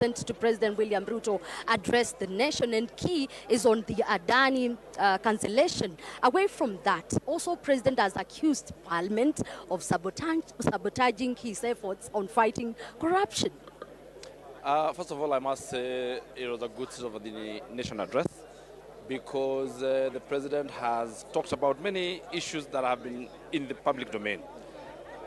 to President William Ruto address the nation, and key is on the Adani cancellation. Away from that, also President has accused Parliament of sabotaging his efforts on fighting corruption. First of all, I must say it was a good sort of the nation address, because the President has talked about many issues that have been in the public domain.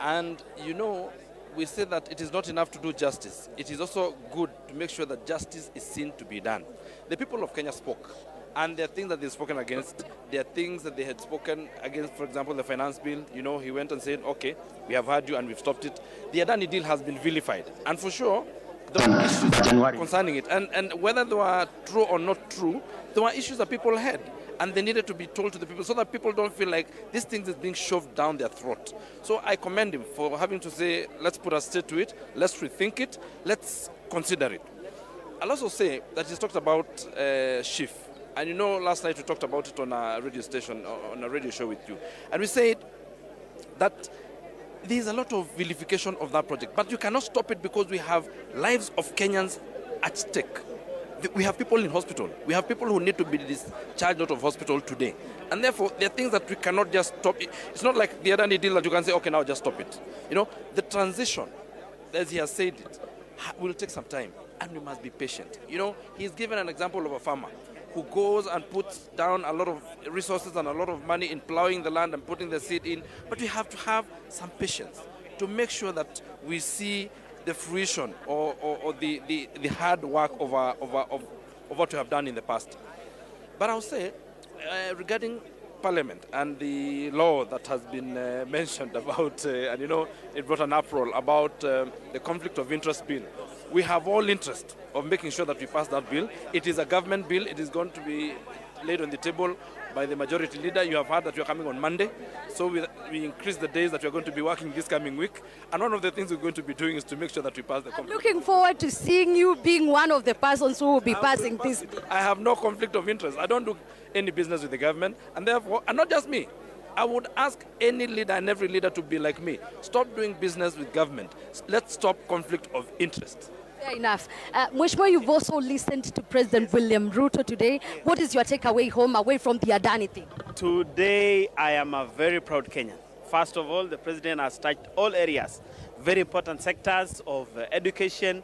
And you know, we say that it is not enough to do justice. It is also good to make sure that justice is seen to be done. The people of Kenya spoke, and there are things that they've spoken against. There are things that they had spoken against, for example, the finance bill. You know, he went and said, okay, we have heard you and we've stopped it. The Adani deal has been vilified. And for sure, there were issues concerning it. And whether they were true or not true, there were issues that people had. And they needed to be told to the people so that people don't feel like this thing is being shoved down their throat. So I commend him for having to say, let's put a stay to it, let's rethink it, let's consider it. I'll also say that he's talked about SHIF. And you know, last night we talked about it on a radio station, on a radio show with you. And we said that there's a lot of vilification of that project, but you cannot stop it because we have lives of Kenyans at stake. We have people in hospital. We have people who need to be discharged out of hospital today. And therefore, there are things that we cannot just stop. It's not like the Adani deal that you can say, okay, now just stop it. You know, the transition, as he has said it, will take some time, and we must be patient. You know, he's given an example of a farmer who goes and puts down a lot of resources and a lot of money in plowing the land and putting the seed in. But we have to have some patience to make sure that we see the fruition or the hard work of what we have done in the past. But I'll say, regarding Parliament and the law that has been mentioned about, and you know, it brought an uproar about the conflict of interest bill. We have all interest of making sure that we pass that bill. It is a government bill. It is going to be laid on the table by the majority leader. You have heard that we are coming on Monday. So we increase the days that we are going to be working this coming week. And one of the things we're going to be doing is to make sure that we pass the conflict. I'm looking forward to seeing you being one of the persons who will be passing this. I have no conflict of interest. I don't do any business with the government. And therefore, and not just me, I would ask any leader and every leader to be like me. Stop doing business with government. Let's stop conflict of interest. Fair enough. Mheshimiwa, you've also listened to President William Ruto today. What is your takeaway home away from the Adani thing? Today, I am a very proud Kenyan. First of all, the President has touched all areas, very important sectors of education,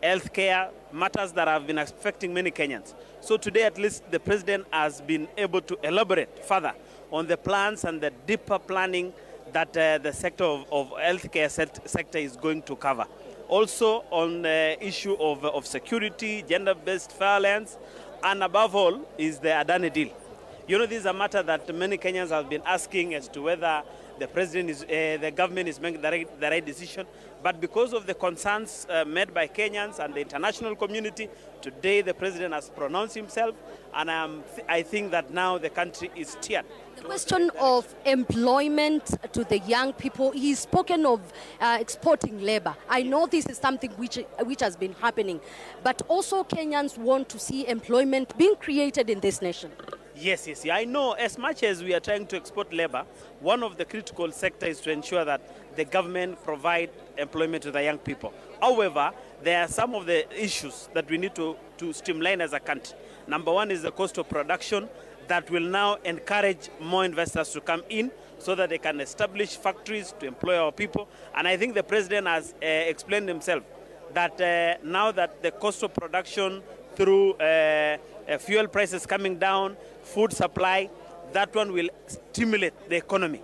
healthcare, matters that have been affecting many Kenyans. So today, at least, the President has been able to elaborate further on the plans and the deeper planning that the sector of healthcare sector is going to cover. Also on the issue of security, gender-based violence, and above all is the Adani deal. You know, this is a matter that many Kenyans have been asking as to whether the president is, the government is making the right decision. But because of the concerns made by Kenyans and the international community, today the president has pronounced himself, and I think that now the country is steered. The question of employment to the young people, he's spoken of exporting labor. I know this is something which has been happening, but also Kenyans want to see employment being created in this nation. Yes. I know as much as we are trying to export labor, one of the critical sectors is to ensure that the government provide employment to the young people. However, there are some of the issues that we need to streamline as a country. Number one is the cost of production that will now encourage more investors to come in so that they can establish factories to employ our people. And I think the president has explained himself that now that the cost of production through fuel prices coming down, food supply, that one will stimulate the economy.